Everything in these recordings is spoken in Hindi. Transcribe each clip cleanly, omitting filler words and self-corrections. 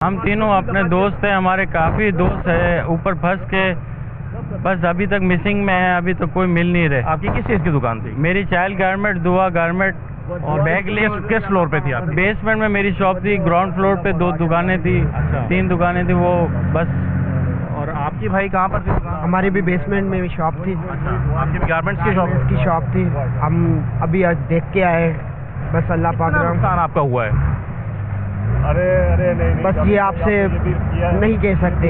हम तीनों अपने दोस्त हैं, हमारे काफ़ी दोस्त हैं, ऊपर फंस के बस अभी तक मिसिंग में है। अभी तो कोई मिल नहीं रहे। आपकी किस चीज़ की दुकान थी? मेरी चाइल्ड गारमेंट, दुआ गारमेंट और बैग किस फ्लोर पे थी आपकी? बेसमेंट में मेरी शॉप थी, ग्राउंड फ्लोर पे 2 दुकानें थी। अच्छा। 3 दुकानें थी वो बस। और आपकी भाई कहाँ पर थी दुकान? हमारी भी बेसमेंट में भी शॉप थी। अच्छा, आपकी गारमेंट्स की शॉप? की शॉप थी। हम अभी आज देख के आए, बस अल्लाह पाक कितना रहम। नुकसान आपका हुआ है? अरे नहीं, बस ये आपसे नहीं कह सकते,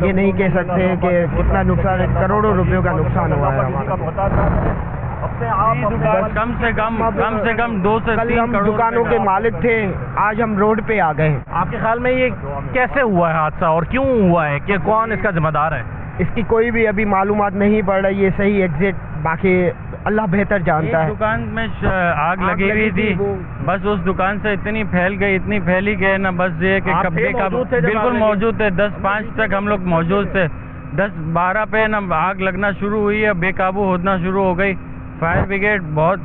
ये नहीं कह सकते कि कितना नुकसान है। करोड़ों रुपयों का नुकसान हुआ है हमारा। बस कम से कम 2 से कल 3 हम करोड़ दुकानों के मालिक थे, आज हम रोड पे आ गए। आपके ख्याल में ये कैसे हुआ है हादसा और क्यों हुआ है कि कौन इसका जिम्मेदार है? इसकी कोई भी अभी मालूमात नहीं पड़ रही है सही एग्जैक्ट, बाकी अल्लाह बेहतर जानता एक है। दुकान में आग लगी हुई थी, बस उस दुकान से इतनी फैल गई ना, बस ये कि आप कब्जे का मौजूद थे जब बिल्कुल आग लगी? मौजूद थे। 10-5 तक हम लोग मौजूद थे। 10-12 पे ना आग लगना शुरू हुई है, बेकाबू होना शुरू हो गई। फायर ब्रिगेड बहुत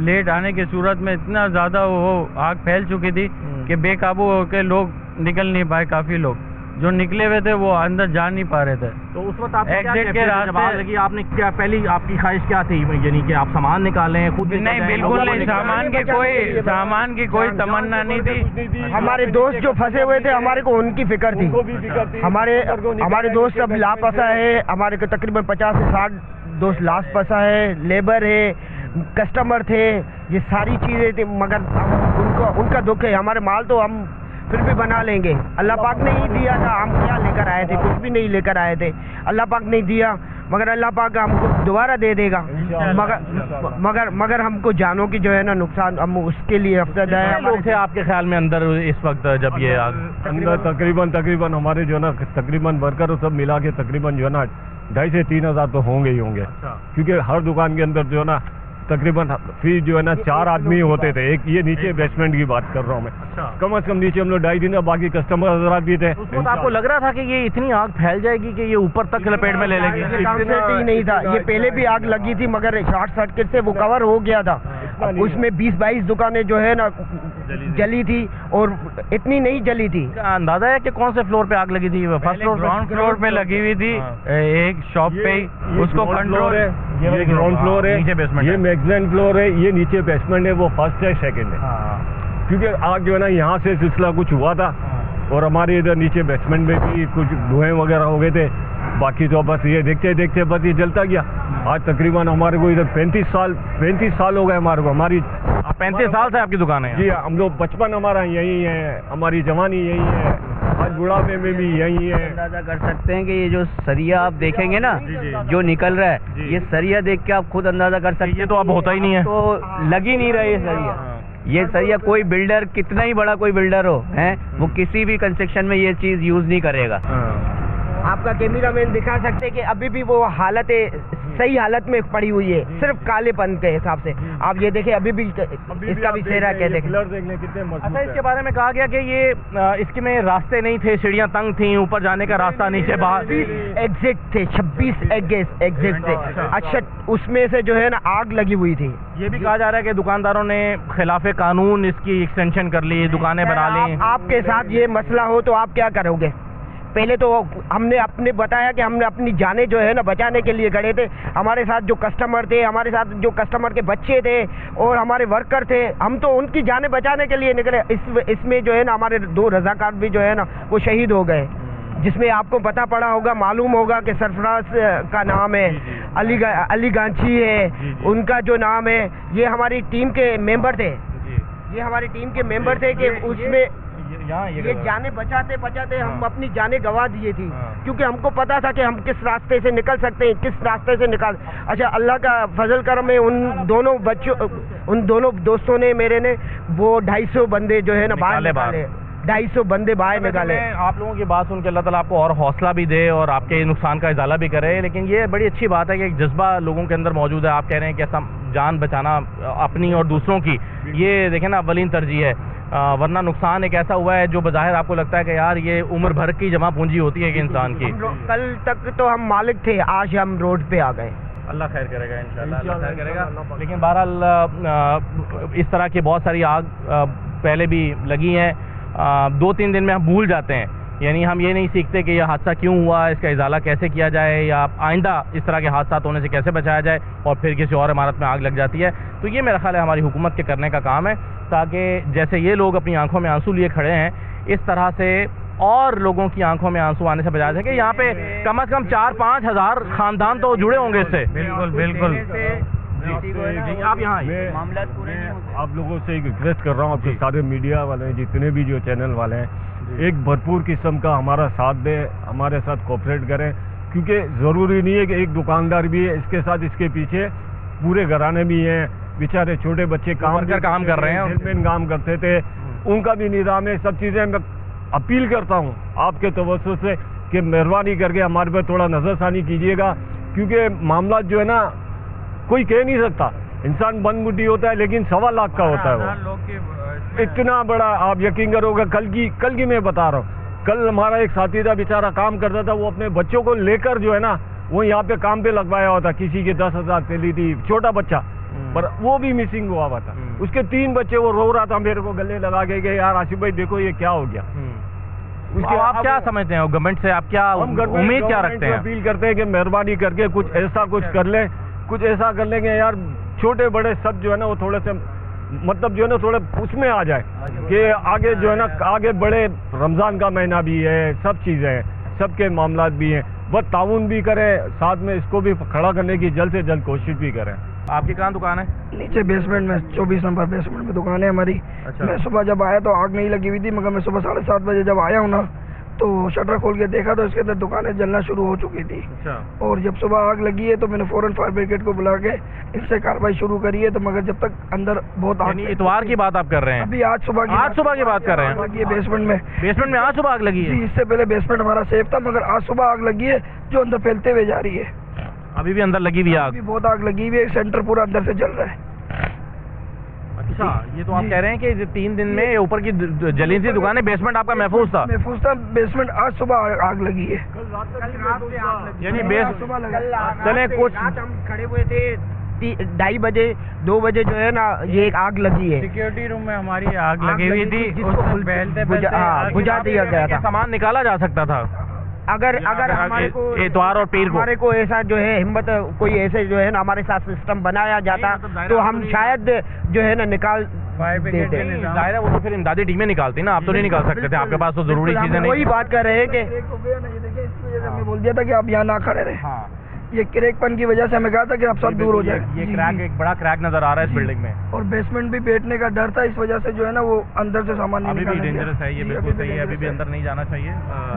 लेट आने की सूरत में इतना ज़्यादा वो आग फैल चुकी थी कि बेकाबू होकर लोग निकल नहीं पाए। काफ़ी लोग जो निकले हुए थे वो अंदर जा नहीं पा रहे थे। तो उस वक्त आप एग्जिट के रास्ते जब आग लगी आपने क्या पहली आपकी ख्वाहिश क्या थी? यानी कि आप सामान निकालें खुद? नहीं, बिल्कुल नहीं। सामान की कोई तमन्ना नहीं थी। हमारे दोस्त जो फंसे हुए थे, हमारे को उनकी फिक्र थी। हमारे दोस्त सब लापता है। हमारे को तकरीबन 50 से 60 दोस्त लापता है। लेबर है, कस्टमर थे, ये सारी चीज़ें थी, मगर उनका दुख है। हमारे माल तो हम फिर भी बना लेंगे, अल्लाह पाक ने ही दिया था। हम क्या लेकर आए थे? कुछ भी नहीं लेकर आए थे। अल्लाह पाक ने दिया, मगर अल्लाह पाक हमको दोबारा दे देगा। मगर हमको जानों की जो है ना नुकसान, हम उसके लिए अफसद है। लोग थे आपके ख्याल में अंदर इस वक्त जब ये आग? अंदर तकरीबन हमारे जो है ना तकरीबन वर्कर सब मिला के तकरीबन जो है ना 2,500 से 3,000 तो होंगे ही होंगे। अच्छा। क्योंकि हर दुकान के अंदर जो है ना तकरीबन फिर जो है ना 4 आदमी होते थे। एक ये नीचे बेसमेंट की बात कर रहा हूँ मैं। अच्छा। कम से कम नीचे हम लोग 2.5 दिन, बाकी कस्टमर हजरात भी थे। उस वक्त आपको लग रहा था कि ये इतनी आग फैल जाएगी कि ये ऊपर तक लपेट में ले लेगी? ये कॉन्सेप्ट ही नहीं था। ये पहले भी आग लगी थी, मगर शॉर्ट सर्किट से वो कवर हो गया था। उसमें 20-22 दुकानें जो है ना जली थी, और इतनी नहीं जली थी। अंदाजा है कि कौन से फ्लोर पे आग लगी थी? First floor? ग्राउंड फ्लोर पे लगी हुई थी। एक शॉप पे ही उसको कंट्रोल है। ये ग्राउंड फ्लोर है, नीचे बेसमेंट ये है। मैगजीन फ्लोर है, ये नीचे बेसमेंट है, वो फर्स्ट है, सेकंड है। क्योंकि आग जो है ना यहाँ से सिलसिला कुछ हुआ था, और हमारे इधर नीचे बेसमेंट में भी कुछ धुएं वगैरह हो गए थे। बाकी तो बस ये देखते देखते बस ये जलता गया। आज तकरीबन हमारे को इधर 35 साल हो गए हमारे को। हमारी 35 साल से आपकी दुकान है? जी, हम लोग बचपन हमारा यही है, हमारी जवानी यही है, आज बुढ़ापे में भी यही है। अंदाजा कर सकते हैं कि ये जो सरिया आप देखेंगे ना, जो निकल रहा है, ये सरिया देख के आप खुद अंदाजा कर सकते हैं। ये तो अब होता ही नहीं है। तो लग ही नहीं रहा ये सरिया। ये सरिया कोई बिल्डर, कितना ही बड़ा कोई बिल्डर हो, हैं, वो किसी भी कंस्ट्रक्शन में ये चीज यूज नहीं करेगा। आपका कैमरामैन दिखा सकते हैं कि अभी भी वो हालत सही हालत में पड़ी हुई है, सिर्फ कालेपन के हिसाब से। आप ये देखें, अभी भी इसका भी चेहरा क्या देखें। अच्छा, इसके बारे में कहा गया कि ये इसके में रास्ते नहीं थे, सीढ़ियाँ तंग थी, ऊपर जाने का रास्ता नीचे बाहर एग्जिट थे, 26 एग्जिट थे। अच्छा, उसमें से जो है ना आग लगी हुई थी। ये भी कहा जा रहा है कि दुकानदारों ने खिलाफे कानून इसकी एक्सटेंशन कर ली, दुकानें बना ली। आपके साथ ये मसला हो तो आप क्या करोगे? पहले तो हमने अपने बताया कि हमने अपनी जानें जो है ना बचाने के लिए खड़े थे। हमारे साथ जो कस्टमर थे, हमारे साथ जो कस्टमर के बच्चे थे और हमारे वर्कर थे, हम तो उनकी जानें बचाने के लिए निकले। इसमें जो है ना हमारे 2 रज़ाकार भी जो है ना वो शहीद हो गए, जिसमें आपको पता पड़ा होगा, मालूम होगा कि सरफराज का नाम है, अली गांची है उनका जो नाम है। ये हमारी टीम के मेंबर थे, ये हमारी टीम के मेंबर थे कि उसमें ये जाने बचाते बचाते हम अपनी जाने गंवा दिए थी। क्योंकि हमको पता था कि हम किस रास्ते से निकल सकते हैं, किस रास्ते से निकाल। अच्छा, अल्लाह का फजल करम है, उन दोनों दोस्तों ने, मेरे ने, वो 250 बंदे जो है ना बाहर निकाले। 250 बंदे बाहर निकाले। आप लोगों की बात सुन के अल्लाह ताला आपको और हौसला भी दे और आपके नुकसान का इजाला भी करे। लेकिन ये बड़ी अच्छी बात है कि एक जज्बा लोगों के अंदर मौजूद है। आप कह रहे हैं कि ऐसा जान बचाना अपनी और दूसरों की, ये देखें ना अवलीन तरजीह है। वरना नुकसान एक ऐसा हुआ है जो बज़ाहिर आपको लगता है कि यार ये उम्र भर की जमा पूंजी होती है कि इंसान की। कल तक तो हम मालिक थे, आज हम रोड पे आ गए। अल्लाह खैर करेगा इंशाल्लाह, अल्लाह खैर करेगा। लेकिन बहरहाल इस तरह की बहुत सारी आग पहले भी लगी हैं 2-3 दिन में हम भूल जाते हैं। यानी हम ये नहीं सीखते कि यह हादसा क्यों हुआ, इसका इजाला कैसे किया जाए, या आइंदा इस तरह के हादसा होने से कैसे बचाया जाए, और फिर किसी और इमारत में आग लग जाती है। तो ये मेरा ख्याल है हमारी हुकूमत के करने का काम है, ताकि जैसे ये लोग अपनी आंखों में आंसू लिए खड़े हैं, इस तरह से और लोगों की आंखों में आंसू आने से बचाया सके। यहाँ पे कम से कम 4-5 हज़ार ख़ानदान तो जुड़े होंगे इससे। बिल्कुल बिल्कुल। आप यहाँ आइए। मैं आप लोगों से एक रिक्वेस्ट कर रहा हूँ, आपके सारे मीडिया वाले हैं, जितने भी जो चैनल वाले हैं, एक भरपूर किस्म का हमारा साथ दें, हमारे साथ कोऑपरेट करें, क्योंकि ज़रूरी नहीं है कि एक दुकानदार भी है, इसके साथ इसके पीछे पूरे घराने भी हैं, बेचारे छोटे बच्चे काम कर रहे हैं, हेल्पमैन काम करते थे, उनका भी निज़ाम है। सब चीज़ें मैं अपील करता हूँ आपके तवज्जो से कि मेहरबानी करके हमारे पे थोड़ा नज़रसानी कीजिएगा, क्योंकि मामला जो है ना कोई कह नहीं सकता, इंसान बंद होता है, लेकिन 1.25 लाख का होता है वो। इतना बड़ा आप यकीन करोगे, कल की मैं बता रहा हूँ, कल हमारा एक साथी था, बेचारा काम करता था, वो अपने बच्चों को लेकर जो है ना वो यहाँ पे काम पे लगवाया हुआ था, किसी की 10,000 चली थी, छोटा बच्चा, पर वो भी मिसिंग हुआ था। उसके 3 बच्चे, वो रो रहा था, मेरे को गले लगा के गए, यार आसिफ भाई देखो ये क्या हो गया। उसके आप क्या समझते हैं गवर्नमेंट से, आप क्या उम्मीद क्या रखते हैं? अपील करते हैं कि मेहरबानी करके कुछ ऐसा कुछ कर लें, कुछ ऐसा कर लेंगे यार, छोटे बड़े सब जो है ना वो थोड़े से मतलब जो है ना थोड़े उसमें आ जाए कि आगे जो है ना आगे बड़े। रमज़ान का महीना भी है, सब चीज़ें हैं, सबके मामला भी हैं, बस ताउन भी करें, साथ में इसको भी खड़ा करने की जल्द से जल्द कोशिश भी करें। आपकी कहाँ दुकान है? नीचे बेसमेंट में, 24 नंबर बेसमेंट में दुकान है हमारी। अच्छा। मैं सुबह जब आया तो आग नहीं लगी हुई थी, मगर मैं सुबह 7:30 बजे जब आया हूँ ना तो शटर खोल के देखा तो इसके अंदर दुकानें जलना शुरू हो चुकी थी। अच्छा। और जब सुबह आग लगी है तो मैंने फौरन फायर ब्रिगेड को बुला के इनसे कार्रवाई शुरू करी है, तो मगर जब तक अंदर बहुत आग, इतवार की बात आप कर रहे हैं? अभी आज सुबह की बात कर रहे हैं। लगी है बेसमेंट में। बेसमेंट में आज सुबह आग लगी है? जी, इससे पहले बेसमेंट हमारा सेफ था, मगर आज सुबह आग लगी है जो अंदर फैलते हुए जा रही है। अभी भी अंदर लगी हुई आग? अभी बहुत आग लगी हुई है, सेंटर पूरा अंदर से जल रहा है। अच्छा, ये तो आप कह रहे हैं कि 3 दिन में ऊपर की जली थी दुकानें, बेसमेंट आपका महफूज था? महफूज था, बेसमेंट आज सुबह आग लगी है। यानी चले कुछ हम खड़े हुए थे 2:30 बजे 2 बजे जो है ना ये एक आग लगी है। सिक्योरिटी रूम में हमारी आग लगी हुई थी, बुझा दिया गया था। सामान निकाला जा सकता था अगर हमारे को इतवार और पीर को हमारे को ऐसा जो है हिम्मत कोई ऐसे जो है ना हमारे साथ सिस्टम बनाया जाता तो हम शायद जो है ना निकाल देते। जाहिर है वो तो फिर इमदादी टीमें निकालती ना, आप तो नहीं निकाल सकते थे, आपके पास तो जरूरी चीजें नहीं। वही बात कर रहे हैं कि हमें बोल दिया था कि आप यहाँ ना खड़े रहे। हाँ, ये क्रेकपन की वजह से हमें कहा था कि आप सब दूर हो जाए। ये क्रैक, एक बड़ा क्रैक नजर आ रहा है इस बिल्डिंग में, और बेसमेंट भी बैठने का डर था, इस वजह से जो है ना वो अंदर से सामान नहीं अभी भी निकालने दिया। डेंजरस है ये, बिल्कुल सही है, अभी भी अंदर नहीं जाना चाहिए।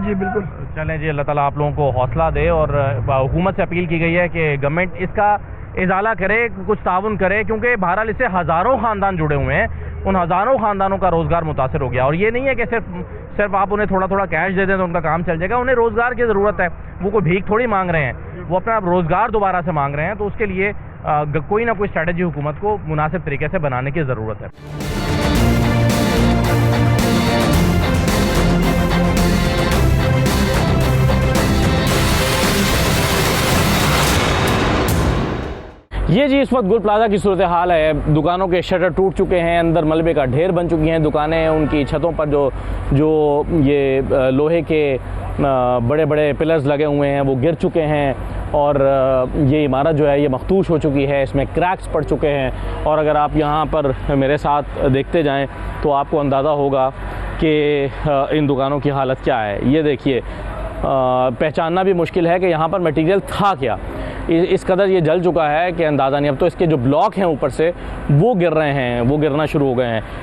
जी बिल्कुल। चलें जी, अल्लाह ताला आप लोगों को हौसला दे, और हुकूमत से अपील की गई है कि गवर्नमेंट इसका इजाला करे, कुछ ताउन करे, क्योंकि बहरहाल इससे हज़ारों ख़ानदान जुड़े हुए हैं, उन हज़ारों ख़ानदानों का रोज़गार मुतासर हो गया। और ये नहीं है कि सिर्फ आप उन्हें थोड़ा थोड़ा कैश दे दें तो उनका काम चल जाएगा, उन्हें रोज़गार की ज़रूरत है, वो कोई भीख थोड़ी मांग रहे हैं, वो अपना रोज़गार दोबारा से मांग रहे हैं। तो उसके लिए कोई ना कोई स्ट्रैटेजी हुकूमत को मुनासिब तरीके से बनाने की ज़रूरत है। ये जी इस वक्त गुल प्लाजा की सूरत हाल है। दुकानों के शटर टूट चुके हैं, अंदर मलबे का ढेर बन चुकी हैं दुकानें, उनकी छतों पर जो ये लोहे के बड़े बड़े पिलर्स लगे हुए हैं वो गिर चुके हैं, और ये इमारत जो है ये मखदूश हो चुकी है, इसमें क्रैक्स पड़ चुके हैं। और अगर आप यहाँ पर मेरे साथ देखते जाएं तो आपको अंदाज़ा होगा कि इन दुकानों की हालत क्या है। ये देखिए, पहचानना भी मुश्किल है कि यहाँ पर मटेरियल था क्या, इस कदर ये जल चुका है कि अंदाज़ा नहीं। अब तो इसके जो ब्लॉक हैं ऊपर से वो गिर रहे हैं, वो गिरना शुरू हो गए हैं।